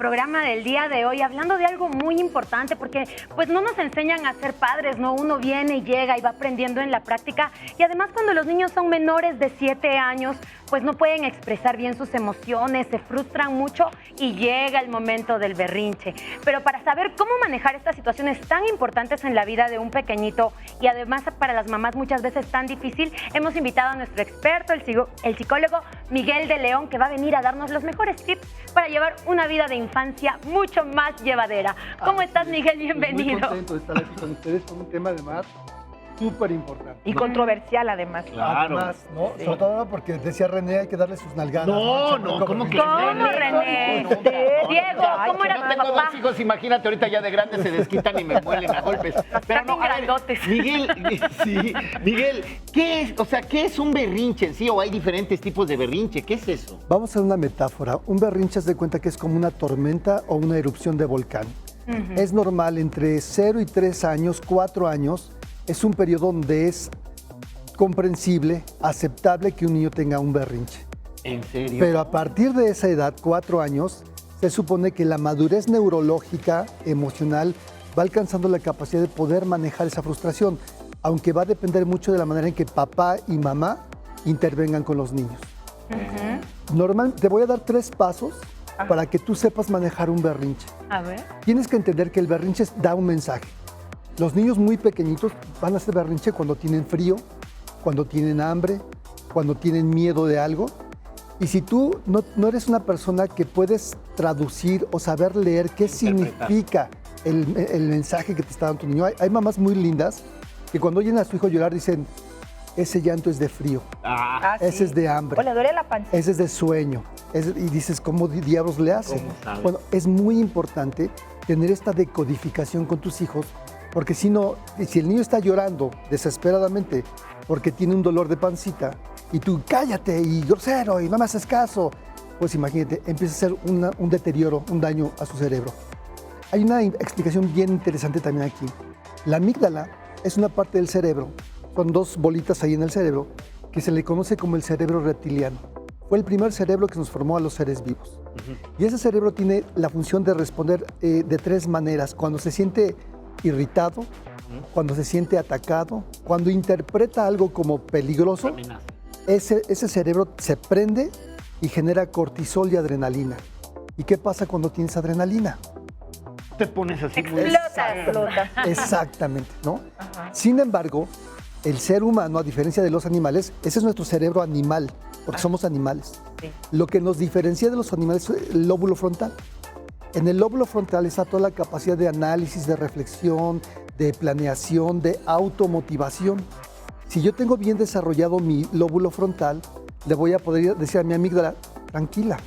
programa del día de hoy hablando de algo muy importante porque pues no nos enseñan a ser padres, ¿no? Uno viene y llega y va aprendiendo en la práctica y además cuando los niños son menores de 7 años pues no pueden expresar bien sus emociones, se frustran mucho y llega el momento del berrinche. Pero para saber cómo manejar estas situaciones tan importantes en la vida de un pequeñito y además para las mamás muchas veces tan difícil, hemos invitado a nuestro experto, el psicólogo Miguel de León, que va a venir a darnos los mejores tips para llevar una vida de infancia mucho más llevadera. ¿Cómo estás, Miguel? Bienvenido. Muy contento de estar aquí con ustedes con un tema además súper importante. Y controversial además. Claro. Además, ¿no? Sí. Sobre todo porque decía René, hay que darle sus nalgadas. No, ¿cómo que? ¿Cómo, René? Diego, ¿cómo era tu tengo papá? 2 hijos, imagínate, ahorita ya de grandes se desquitan y me muelen a golpes. Pero no, a ver, Miguel, ¿qué es? O sea, ¿qué es un berrinche en sí? ¿O hay diferentes tipos de berrinche? ¿Qué es eso? Vamos a hacer una metáfora. Un berrinche, haz de cuenta que es como una tormenta o una erupción de volcán. Es normal entre 0 y 3 años, 4 años, es un periodo donde es comprensible, aceptable que un niño tenga un berrinche. ¿En serio? Pero a partir de esa edad, 4 años, se supone que la madurez neurológica, emocional, va alcanzando la capacidad de poder manejar esa frustración, aunque va a depender mucho de la manera en que papá y mamá intervengan con los niños. Normal, te voy a dar 3 pasos para que tú sepas manejar un berrinche. A ver. Tienes que entender que el berrinche da un mensaje. Los niños muy pequeñitos van a hacer berrinche cuando tienen frío, cuando tienen hambre, cuando tienen miedo de algo. Y si tú no eres una persona que puedes traducir o saber leer qué significa el mensaje que te está dando tu niño, hay mamás muy lindas que cuando oyen a su hijo llorar dicen, ese llanto es de frío, ese es de hambre, O le duele la pancita. ese es de sueño. Y dices, ¿cómo diablos le hacen? Bueno, es muy importante tener esta decodificación con tus hijos, porque si no, si el niño está llorando desesperadamente porque tiene un dolor de pancita y tú cállate y grosero y no me haces caso, pues imagínate, empieza a ser un deterioro, un daño a su cerebro. Hay una explicación bien interesante también aquí. La amígdala es una parte del cerebro, son 2 bolitas ahí en el cerebro, que se le conoce como el cerebro reptiliano. Fue el primer cerebro que nos formó a los seres vivos. Y ese cerebro tiene la función de responder de 3 maneras. Cuando se siente irritado, cuando se siente atacado, cuando interpreta algo como peligroso, ese cerebro se prende y genera cortisol y adrenalina. ¿Y qué pasa cuando tienes adrenalina? Te pones así. Explota. Exactamente, ¿no? Sin embargo, el ser humano, a diferencia de los animales, ese es nuestro cerebro animal, porque somos animales. Sí. Lo que nos diferencia de los animales es el lóbulo frontal. En el lóbulo frontal está toda la capacidad de análisis, de reflexión, de planeación, de automotivación. Si yo tengo bien desarrollado mi lóbulo frontal, le voy a poder decir a mi amígdala, tranquila.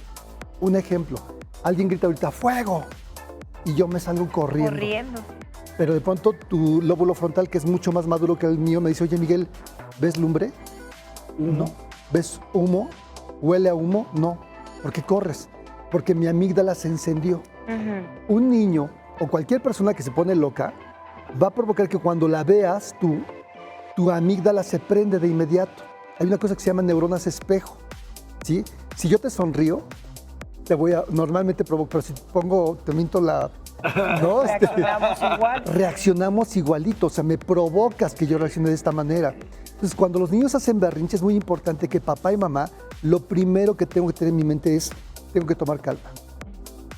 Un ejemplo, alguien grita ahorita, ¡fuego! Y yo me salgo corriendo. Pero de pronto tu lóbulo frontal, que es mucho más maduro que el mío, me dice, oye Miguel, ¿ves lumbre? No. ¿Ves humo? ¿Huele a humo? No. ¿Por qué corres? Porque mi amígdala se encendió. Un niño o cualquier persona que se pone loca va a provocar que cuando la veas tú, tu amígdala se prende de inmediato. Hay una cosa que se llama neuronas espejo, ¿sí? Si yo te sonrío, normalmente provoco, pero si te minto la... ¿no? Reaccionamos igual. Reaccionamos igualito, o sea, me provocas que yo reaccione de esta manera. Entonces, cuando los niños hacen berrinche, es muy importante que papá y mamá, lo primero que tengo que tener en mi mente es, tengo que tomar calma.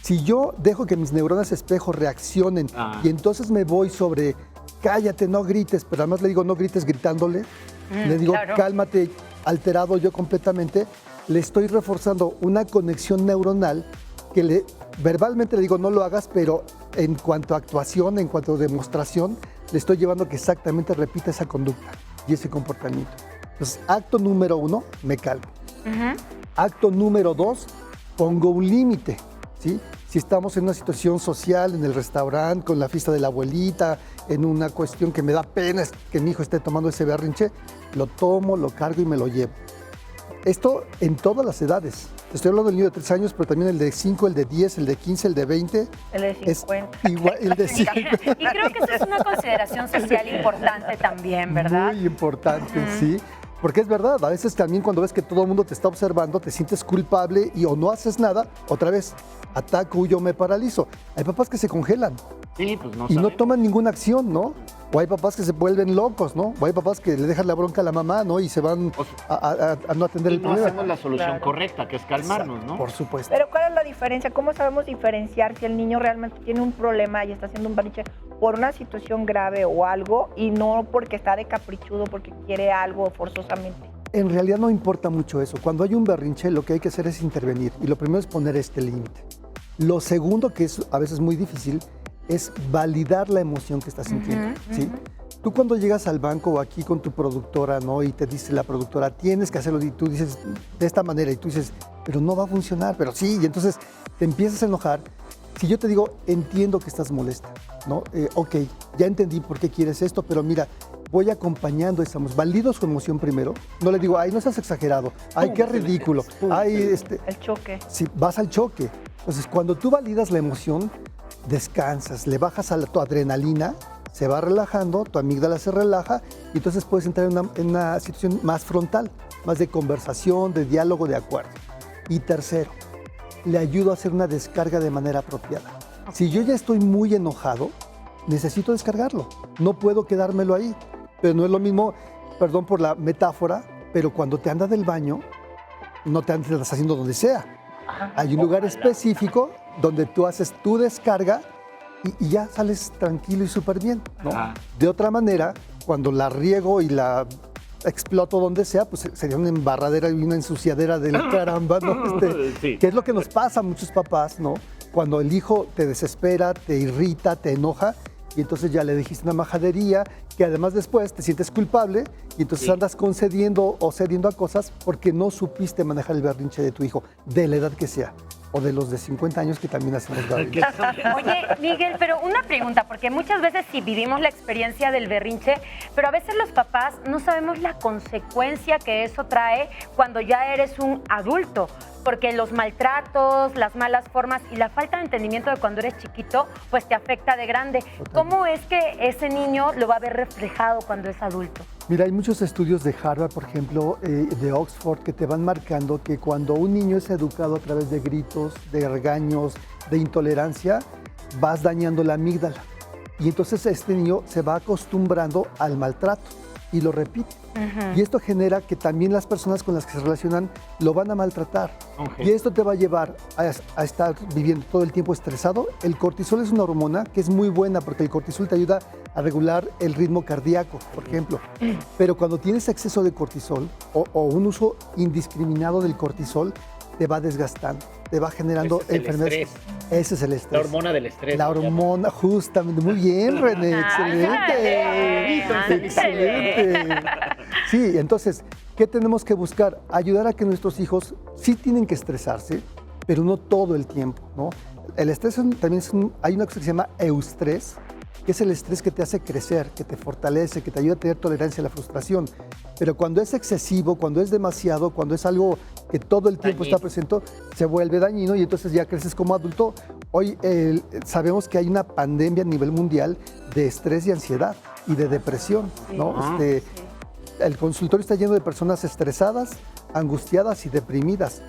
Si yo dejo que mis neuronas espejo reaccionen y entonces me voy sobre, cállate, no grites, pero además le digo, no grites gritándole, le digo, cálmate, alterado yo completamente, le estoy reforzando una conexión neuronal que verbalmente le digo, no lo hagas, pero en cuanto a actuación, en cuanto a demostración, le estoy llevando a que exactamente repita esa conducta y ese comportamiento. Entonces, acto número 1, me calmo. Acto número 2, pongo un límite, ¿sí? Si estamos en una situación social, en el restaurante, con la fiesta de la abuelita, en una cuestión que me da pena que mi hijo esté tomando ese berrinche, lo tomo, lo cargo y me lo llevo. Esto en todas las edades. Estoy hablando del niño de 3 años, pero también el de 5, el de 10, el de 15, el de 20. El de 50. Es igual, el de 50. Y creo que eso es una consideración social importante también, ¿verdad? Muy importante, sí. Porque es verdad, a veces también cuando ves que todo el mundo te está observando, te sientes culpable y o no haces nada, otra vez, ataco, huyo, me paralizo. Hay papás que se congelan Sí, pues no y no sabemos. toman ninguna acción, ¿no? O hay papás que se vuelven locos, ¿no? O hay papás que le dejan la bronca a la mamá, ¿no? Y se van a no atender Y el no problema. hacemos la solución Claro. correcta, que es calmarnos, ¿no? Por supuesto. Pero ¿cuál es la diferencia? ¿Cómo sabemos diferenciar si el niño realmente tiene un problema y está haciendo un berrinche por una situación grave o algo y no porque está de caprichudo, porque quiere algo forzosamente? En realidad no importa mucho eso. Cuando hay un berrinche, lo que hay que hacer es intervenir. Y lo primero es poner este límite. Lo segundo, que es a veces muy difícil, es validar la emoción que estás sintiendo. ¿Sí? Tú cuando llegas al banco o aquí con tu productora, ¿no? Y te dice la productora, tienes que hacerlo, y tú dices de esta manera, y tú dices, pero no va a funcionar, pero sí, y entonces te empiezas a enojar. Si yo te digo, entiendo que estás molesta, ¿no? Ok, ya entendí por qué quieres esto, pero mira, voy acompañando esa emoción, valido su emoción primero, no le digo, ay, no seas exagerado, ay, qué ridículo, ay, El choque. si vas al choque. Entonces, cuando tú validas la emoción, descansas, le bajas a tu adrenalina, se va relajando, tu amígdala se relaja y entonces puedes entrar en una situación más frontal, más de conversación, de diálogo, de acuerdo. Y tercero, le ayudo a hacer una descarga de manera apropiada. Si yo ya estoy muy enojado, necesito descargarlo. No puedo quedármelo ahí. Pero no es lo mismo, perdón por la metáfora, pero cuando te andas del baño, no te andas haciendo donde sea. Hay un lugar específico donde tú haces tu descarga y ya sales tranquilo y súper bien, ¿no? Ajá. De otra manera, cuando la riego y la exploto donde sea, pues sería una embarradera y una ensuciadera del caramba, ¿no? Sí. Que es lo que nos pasa a muchos papás, ¿no? Cuando el hijo te desespera, te irrita, te enoja, y entonces ya le dijiste una majadería, que además después te sientes culpable, y entonces Sí. andas concediendo o cediendo a cosas porque no supiste manejar el berrinche de tu hijo, de la edad que sea, o de los de 50 años que también hacemos berrinche. Oye, Miguel, pero una pregunta, porque muchas veces sí vivimos la experiencia del berrinche, pero a veces los papás no sabemos la consecuencia que eso trae cuando ya eres un adulto, porque los maltratos, las malas formas y la falta de entendimiento de cuando eres chiquito, pues te afecta de grande. ¿Cómo es que ese niño lo va a ver reflejado cuando es adulto? Mira, hay muchos estudios de Harvard, por ejemplo, de Oxford, que te van marcando que cuando un niño es educado a través de gritos, de regaños, de intolerancia, vas dañando la amígdala. Y entonces este niño se va acostumbrando al maltrato y lo repite. Y esto genera que también las personas con las que se relacionan lo van a maltratar. Ok. Y esto te va a llevar a estar viviendo todo el tiempo estresado. El cortisol es una hormona que es muy buena porque el cortisol te ayuda a regular el ritmo cardíaco, por ejemplo. Pero cuando tienes exceso de cortisol o un uso indiscriminado del cortisol, te va desgastando, te va generando Ese es el enfermedades. estrés. Ese es el estrés. La hormona del estrés. La se llama. hormona, justamente. Muy bien, René. Ándale, Excelente. Excelente. Sí, entonces, ¿qué tenemos que buscar? Ayudar a que nuestros hijos sí tienen que estresarse, pero no todo el tiempo, ¿no? El estrés también hay una cosa que se llama eustrés, que es el estrés que te hace crecer, que te fortalece, que te ayuda a tener tolerancia a la frustración. Pero cuando es excesivo, cuando es demasiado, cuando es algo que todo el tiempo Dañino. está presente, se vuelve dañino y entonces ya creces como adulto. Hoy sabemos que hay una pandemia a nivel mundial de estrés y ansiedad y de depresión, ¿no? Ah. El consultorio está lleno de personas estresadas, angustiadas y deprimidas,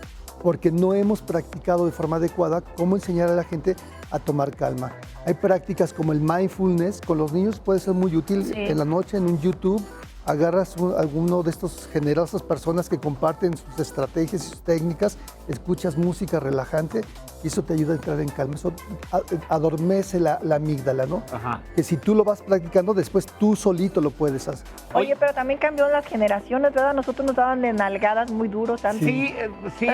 porque no hemos practicado de forma adecuada cómo enseñar a la gente a tomar calma. Hay prácticas como el mindfulness, con los niños puede ser muy útil. Sí. En la noche en un YouTube agarras alguno de estos generosas personas que comparten sus estrategias y sus técnicas, escuchas música relajante y eso te ayuda a entrar en calma. Eso adormece la amígdala, ¿no? Ajá. Que si tú lo vas practicando, después tú solito lo puedes hacer. Oye, pero también cambió las generaciones, ¿verdad? Nosotros nos daban de nalgadas muy duros antes. Sí, sí.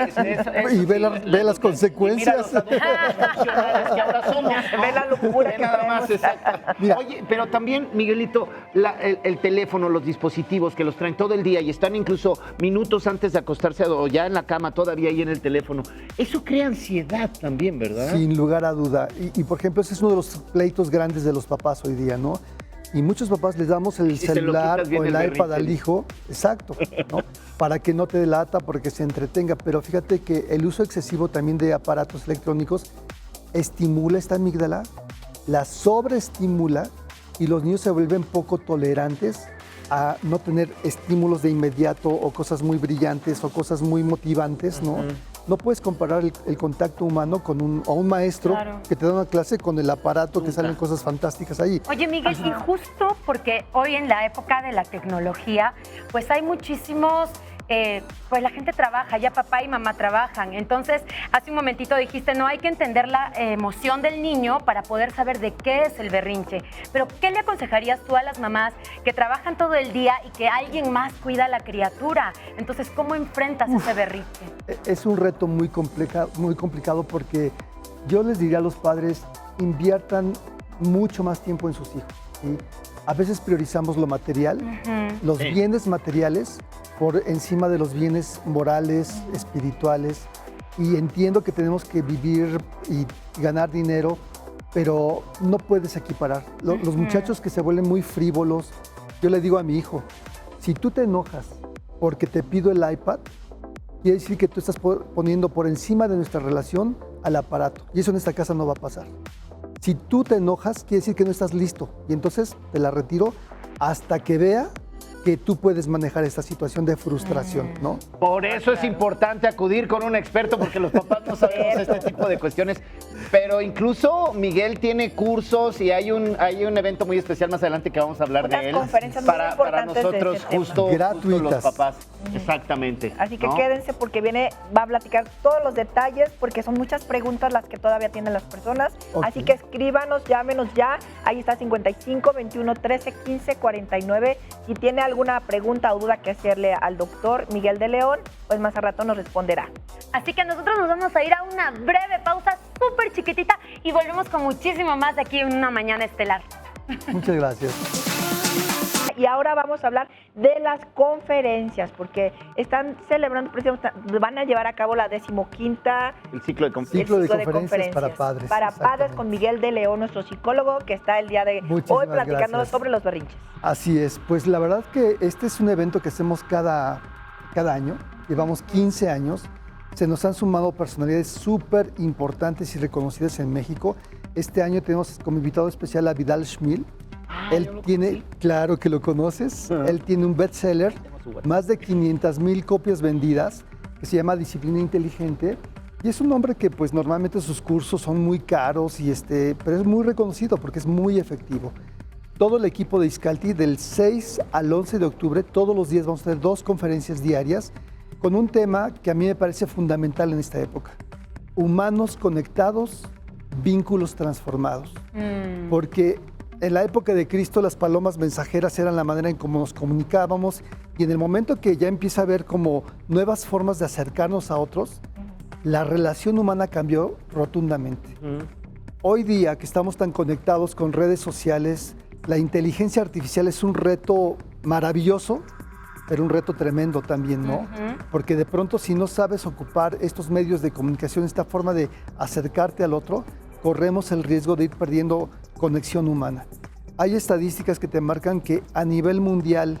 Y ve las consecuencias. Mira los adultos funcionales que ahora somos. ¿no? Ve la locura Ve que nada más, traemos. exacto. Mira. Oye, pero también, Miguelito, el teléfono, los dispositivos que los traen todo el día y están incluso minutos antes de acostarse o ya en la cama todavía ahí en el teléfono, eso crea ansiedad también, ¿verdad? Sin lugar a duda. Y, por ejemplo, ese es uno de los pleitos grandes de los papás hoy día, ¿no? Y muchos papás les damos el se lo celular quitas, viene o el el iPad berrinche. al hijo, exacto, ¿no? Para que no te delata, porque se entretenga. Pero fíjate que el uso excesivo también de aparatos electrónicos estimula esta amígdala, la sobreestimula y los niños se vuelven poco tolerantes a no tener estímulos de inmediato o cosas muy brillantes o cosas muy motivantes, ¿no? No puedes comparar el contacto humano con un maestro Claro. que te da una clase con el aparato que salen cosas fantásticas ahí. Oye, Miguel, y justo porque hoy en la época de la tecnología, pues hay muchísimos, pues la gente trabaja, ya papá y mamá trabajan. Entonces, hace un momentito dijiste, no hay que entender la emoción del niño para poder saber de qué es el berrinche. Pero, ¿qué le aconsejarías tú a las mamás que trabajan todo el día y que alguien más cuida a la criatura? Entonces, ¿cómo enfrentas ese berrinche? Es un reto muy complicado porque yo les diría a los padres, inviertan mucho más tiempo en sus hijos, ¿sí? A veces priorizamos lo material, los bienes materiales por encima de los bienes morales, espirituales, y entiendo que tenemos que vivir y ganar dinero, pero no puedes equiparar. Los muchachos que se vuelven muy frívolos, yo le digo a mi hijo, si tú te enojas porque te pido el iPad, quiere decir que tú estás poniendo por encima de nuestra relación al aparato, y eso en esta casa no va a pasar. Si tú te enojas, quiere decir que no estás listo, y entonces te la retiro hasta que vea que tú puedes manejar esta situación de frustración, ¿no? Por eso es importante acudir con un experto, porque los papás no sabemos este tipo de cuestiones. Pero incluso Miguel tiene cursos y hay un evento muy especial más adelante que vamos a hablar Unas de él. conferencias muy Para importantes de nosotros, este tema. justo Gratuitas. los papás. Exactamente. Así que ¿no? quédense porque va a platicar todos los detalles porque son muchas preguntas las que todavía tienen las personas. Ok. Así que escríbanos, llámenos ya. Ahí está 55 21 13 15 49. Si tiene alguna pregunta o duda que hacerle al doctor Miguel de León, pues más a rato nos responderá. Así que nosotros nos vamos a ir a una breve pausa súper chiquitita y volvemos con muchísimo más de aquí en Una Mañana Estelar. Muchas gracias. Y ahora vamos a hablar de las conferencias, porque están celebrando, precisamente, van a llevar a cabo la 15ª El ciclo de conferencias. Ciclo de conferencias para padres, Para padres exactamente. con Miguel de León, nuestro psicólogo, que está el día de Muchísimas hoy platicándonos gracias. sobre los berrinches. Así es, pues la verdad que este es un evento que hacemos cada año, llevamos 15 años, se nos han sumado personalidades súper importantes y reconocidas en México. Este año tenemos como invitado especial a Vidal Schmil. Él tiene, claro que lo conoces, él tiene un bestseller, más de 500,000 copias vendidas, que se llama Disciplina Inteligente. Y es un hombre que pues normalmente sus cursos son muy caros, pero es muy reconocido porque es muy efectivo. Todo el equipo de Iscalti, del 6 al 11 de octubre, todos los días vamos a tener 2 conferencias diarias con un tema que a mí me parece fundamental en esta época. Humanos conectados, vínculos transformados. Porque en la época de Cristo las palomas mensajeras eran la manera en cómo nos comunicábamos, y en el momento que ya empieza a haber como nuevas formas de acercarnos a otros, la relación humana cambió rotundamente. Hoy día que estamos tan conectados con redes sociales, la inteligencia artificial es un reto maravilloso, pero un reto tremendo también, ¿no? Porque de pronto si no sabes ocupar estos medios de comunicación, esta forma de acercarte al otro, corremos el riesgo de ir perdiendo conexión humana. Hay estadísticas que te marcan que a nivel mundial,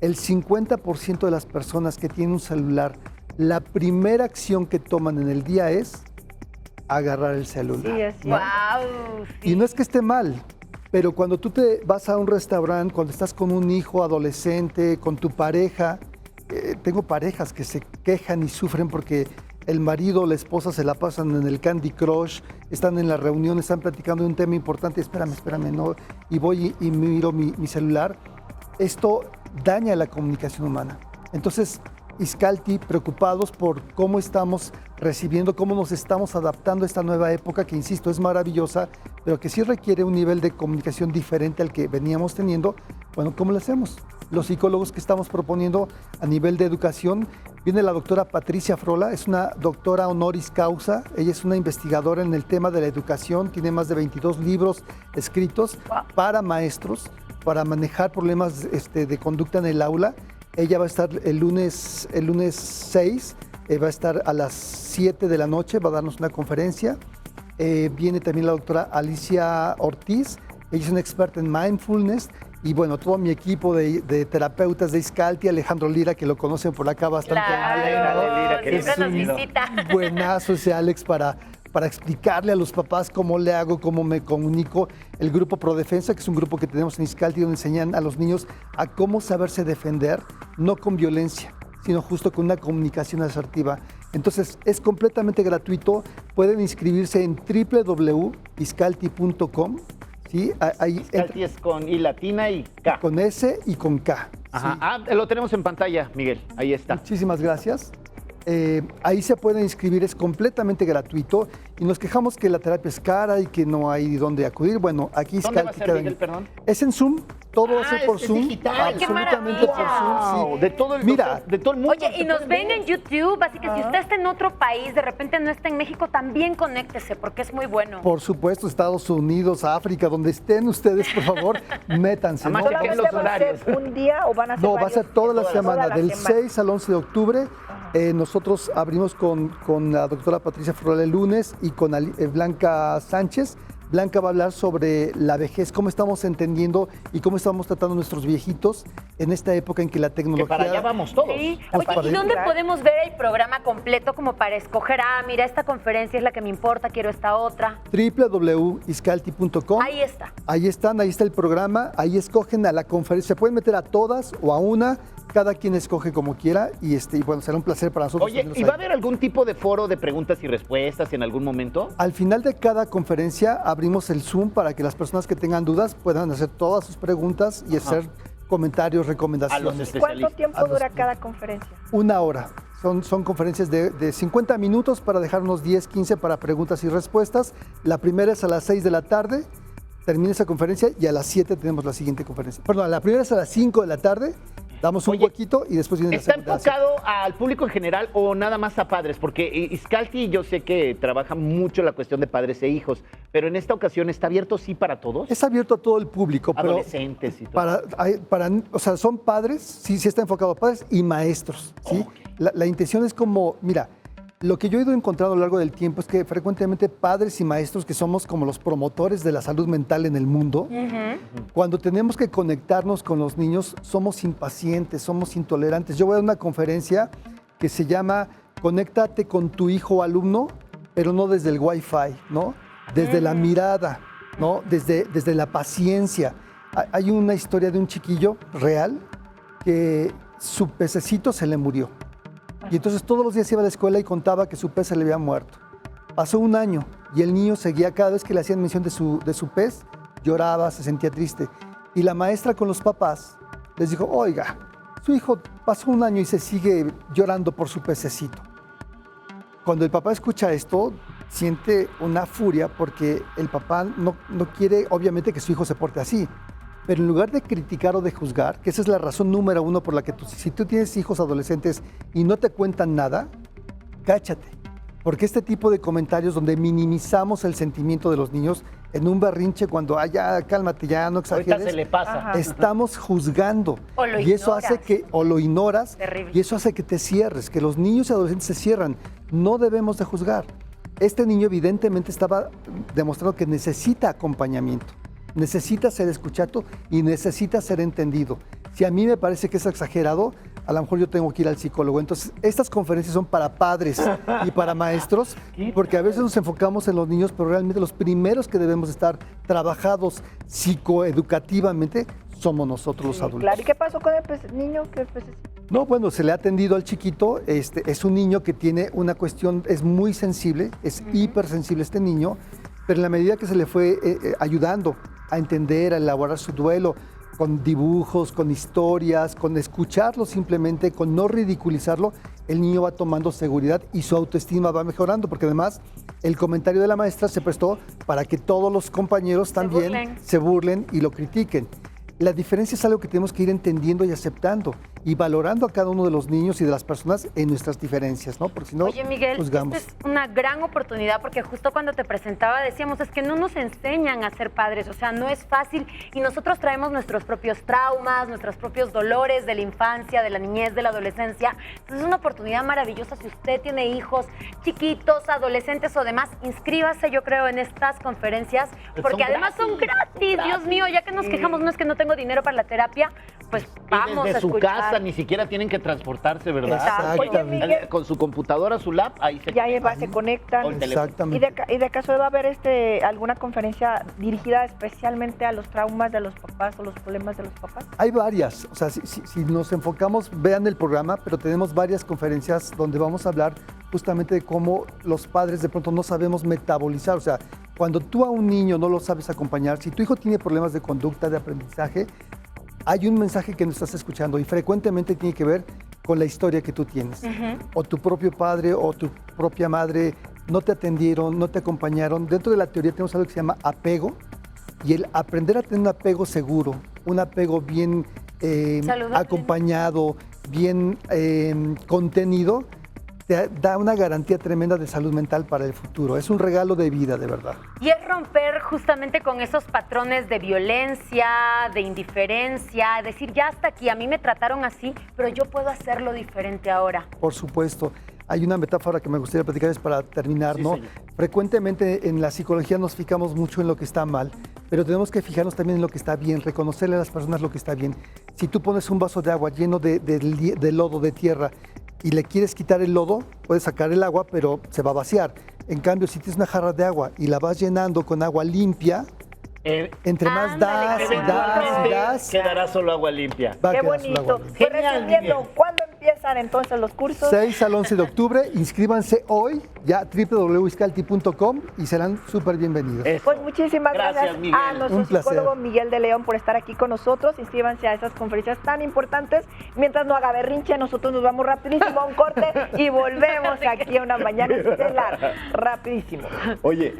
el 50% de las personas que tienen un celular, la primera acción que toman en el día es agarrar el celular. Sí, es ¿no? ¡Wow! Y no es que esté mal, pero cuando tú te vas a un restaurante, cuando estás con un hijo adolescente, con tu pareja, tengo parejas que se quejan y sufren porque el marido o la esposa se la pasan en el Candy Crush, están en la reunión, están platicando de un tema importante, espérame, no, y voy y miro mi celular. Esto daña la comunicación humana. Entonces, Iscalti, preocupados por cómo estamos recibiendo, cómo nos estamos adaptando a esta nueva época, que insisto, es maravillosa, pero que sí requiere un nivel de comunicación diferente al que veníamos teniendo. Bueno, ¿cómo lo hacemos? Los psicólogos que estamos proponiendo a nivel de educación, viene la doctora Patricia Frola, es una doctora honoris causa, ella es una investigadora en el tema de la educación, tiene más de 22 libros escritos para maestros, para manejar problemas de conducta en el aula. Ella va a estar el lunes 6, va a estar a las 7 de la noche, va a darnos una conferencia. Viene también la doctora Alicia Ortiz, ella es una experta en mindfulness. Y bueno, todo mi equipo de terapeutas de Iscalti, Alejandro Lira, que lo conocen por acá bastante. Claro, Lira, siempre querido. nos visita. Buenazo ese Alex para para explicarle a los papás cómo le hago, cómo me comunico. El grupo Prodefensa, que es un grupo que tenemos en Izcalti, donde enseñan a los niños a cómo saberse defender, no con violencia, sino justo con una comunicación asertiva. Entonces, es completamente gratuito. Pueden inscribirse en www.izcalti.com. ¿Sí? Ahí Izcalti es con I latina y K. con S y con K. Ajá. Sí. Ah, lo tenemos en pantalla, Miguel. Ahí está. Muchísimas gracias. Ahí se pueden inscribir, es completamente gratuito y nos quejamos que la terapia es cara y que no hay dónde acudir. Bueno, aquí ¿Dónde va a Izcalti ser, queda Miguel, perdón? Es en Zoom, todo va a ser por es Zoom. digital. ¡Ay, qué Absolutamente por maravilla! Zoom. Wow, Sí. de todo el Mira, de todo el mundo. Oye, y nos ven en YouTube, así que si usted está en otro país, de repente no está en México, también conéctese, porque es muy bueno. Por supuesto, Estados Unidos, África, donde estén ustedes, por favor, métanse. Además, ¿no? chequen ¿Solamente los va a ser horarios. un día o van a ser No, va a ser varios toda la días? semana, del semana. 6 al 11 de octubre. Nosotros abrimos con la doctora Patricia Flora el lunes y con Blanca Sánchez. Blanca va a hablar sobre la vejez, cómo estamos entendiendo y cómo estamos tratando a nuestros viejitos en esta época en que la Que tecnología... para allá vamos todos. Sí. Pues para Oye, ¿y ir. dónde podemos ver el programa completo como para escoger, mira, esta conferencia es la que me importa, quiero esta otra? www.izcalti.com. Ahí está. Ahí están, ahí está el programa, ahí escogen a la conferencia, se pueden meter a todas o a una, cada quien escoge como quiera y bueno, será un placer para nosotros. Oye, tenerlos ¿y va a ahí. haber algún tipo de foro de preguntas y respuestas en algún momento? Al final de cada conferencia abrimos el Zoom para que las personas que tengan dudas puedan hacer todas sus preguntas y hacer comentarios, A los recomendaciones. especialistas. ¿Cuánto tiempo A los- dura cada conferencia? Una hora. Son conferencias de 50 minutos para dejar unos 10, 15 para preguntas y respuestas. La primera es a las 6 de la tarde, termina esa conferencia y a las 7 tenemos la siguiente conferencia. Perdón, la primera es a las 5 de la tarde, damos un Oye, huequito y después viene la ¿Está segunda. enfocado al público en general o nada más a padres? Porque Izcalti yo sé que trabaja mucho la cuestión de padres e hijos, pero en esta ocasión está abierto sí para todos. Es abierto a todo el público, pero Adolescentes y todo. o sea, son padres, sí está enfocado a padres y maestros, ¿sí? La intención es como, mira, lo que yo he ido encontrando a lo largo del tiempo es que frecuentemente padres y maestros, que somos como los promotores de la salud mental en el mundo, cuando tenemos que conectarnos con los niños, somos impacientes, somos intolerantes. Yo voy a dar una conferencia que se llama Conéctate con tu hijo o alumno, pero no desde el Wi-Fi, ¿no? Desde la mirada, ¿no? Desde la paciencia. Hay una historia de un chiquillo real que su pececito se le murió. Y entonces todos los días iba a la escuela y contaba que su pez se le había muerto. Pasó un año y el niño seguía, cada vez que le hacían mención de su pez, lloraba, se sentía triste. Y la maestra con los papás les dijo, oiga, su hijo pasó un año y se sigue llorando por su pececito. Cuando el papá escucha esto, siente una furia porque el papá no quiere, obviamente, que su hijo se porte así. Pero en lugar de criticar o de juzgar, que esa es la razón número uno por la que si tú tienes hijos adolescentes y no te cuentan nada, cáchate. Porque este tipo de comentarios donde minimizamos el sentimiento de los niños en un berrinche cuando, ya, cálmate, ya no exageres. Ahorita se le pasa. Ajá. Estamos juzgando. O lo y eso hace ignoras. que, o lo ignoras, Terrible. y eso hace que te cierres, que los niños y adolescentes se cierran. No debemos de juzgar. Este niño evidentemente estaba demostrando que necesita acompañamiento, necesita ser escuchado y necesita ser entendido. Si a mí me parece que es exagerado, a lo mejor yo tengo que ir al psicólogo. Entonces, estas conferencias son para padres y para maestros, porque a veces nos enfocamos en los niños, pero realmente los primeros que debemos estar trabajados psicoeducativamente somos nosotros los adultos. Claro, ¿y qué pasó con el niño? No, bueno, se le ha atendido al chiquito, es un niño que tiene una cuestión, es muy sensible, es hipersensible este niño, pero en la medida que se le fue ayudando a entender, a elaborar su duelo, con dibujos, con historias, con escucharlo simplemente, con no ridiculizarlo, el niño va tomando seguridad y su autoestima va mejorando, porque además el comentario de la maestra se prestó para que todos los compañeros también se burlen y lo critiquen. La diferencia es algo que tenemos que ir entendiendo y aceptando y valorando a cada uno de los niños y de las personas en nuestras diferencias, ¿no? Porque si no, Oye, Miguel, juzgamos. esta es una gran oportunidad porque justo cuando te presentaba decíamos, es que no nos enseñan a ser padres, o sea, no es fácil y nosotros traemos nuestros propios traumas, nuestros propios dolores de la infancia, de la niñez, de la adolescencia. Entonces es una oportunidad maravillosa si usted tiene hijos chiquitos, adolescentes o demás, inscríbase, yo creo, en estas conferencias porque además son gratis, Dios mío, ya que nos quejamos, no es que no tengo dinero para la terapia, pues vamos desde a su escuchar. casa casa ni siquiera tienen que transportarse, ¿verdad? Exacto. Oye, Miguel, Con su computadora, su lap, ahí se se conectan. O el teléfono. Exactamente. Y de caso va a haber alguna conferencia dirigida especialmente a los traumas de los papás o los problemas de los papás. Hay varias, o sea, si nos enfocamos, vean el programa, pero tenemos varias conferencias donde vamos a hablar justamente de cómo los padres de pronto no sabemos metabolizar, o sea, cuando tú a un niño no lo sabes acompañar, si tu hijo tiene problemas de conducta, de aprendizaje, hay un mensaje que no estás escuchando y frecuentemente tiene que ver con la historia que tú tienes. O tu propio padre o tu propia madre no te atendieron, no te acompañaron. Dentro de la teoría tenemos algo que se llama apego y el aprender a tener un apego seguro, un apego bien acompañado, bien contenido, te da una garantía tremenda de salud mental para el futuro. Es un regalo de vida, de verdad. Y es romper justamente con esos patrones de violencia, de indiferencia, decir, ya hasta aquí, a mí me trataron así, pero yo puedo hacerlo diferente ahora. Por supuesto. Hay una metáfora que me gustaría platicarles para terminar, Sí, ¿no? señor. Frecuentemente en la psicología nos fijamos mucho en lo que está mal, pero tenemos que fijarnos también en lo que está bien, reconocerle a las personas lo que está bien. Si tú pones un vaso de agua lleno de lodo, de tierra, y le quieres quitar el lodo, puedes sacar el agua, pero se va a vaciar. En cambio, si tienes una jarra de agua y la vas llenando con agua limpia, entre más Ándale, das qué y das y bonito. das, Quedará solo agua limpia. va a Qué quedar solo agua bonito. limpia. Pues Genial, resumiendo, Miguel. ¿cuándo empiezan entonces los cursos? 6 al 11 de octubre, inscríbanse hoy, ya www.iscalti.com y serán súper bienvenidos. Eso. Pues muchísimas Gracias, gracias Miguel. a nuestro Un placer. psicólogo Miguel de León por estar aquí con nosotros. Inscríbanse a esas conferencias tan importantes. Mientras no haga berrinche, nosotros nos vamos rapidísimo a un corte y volvemos aquí a una mañana estelar. Rapidísimo. Oye,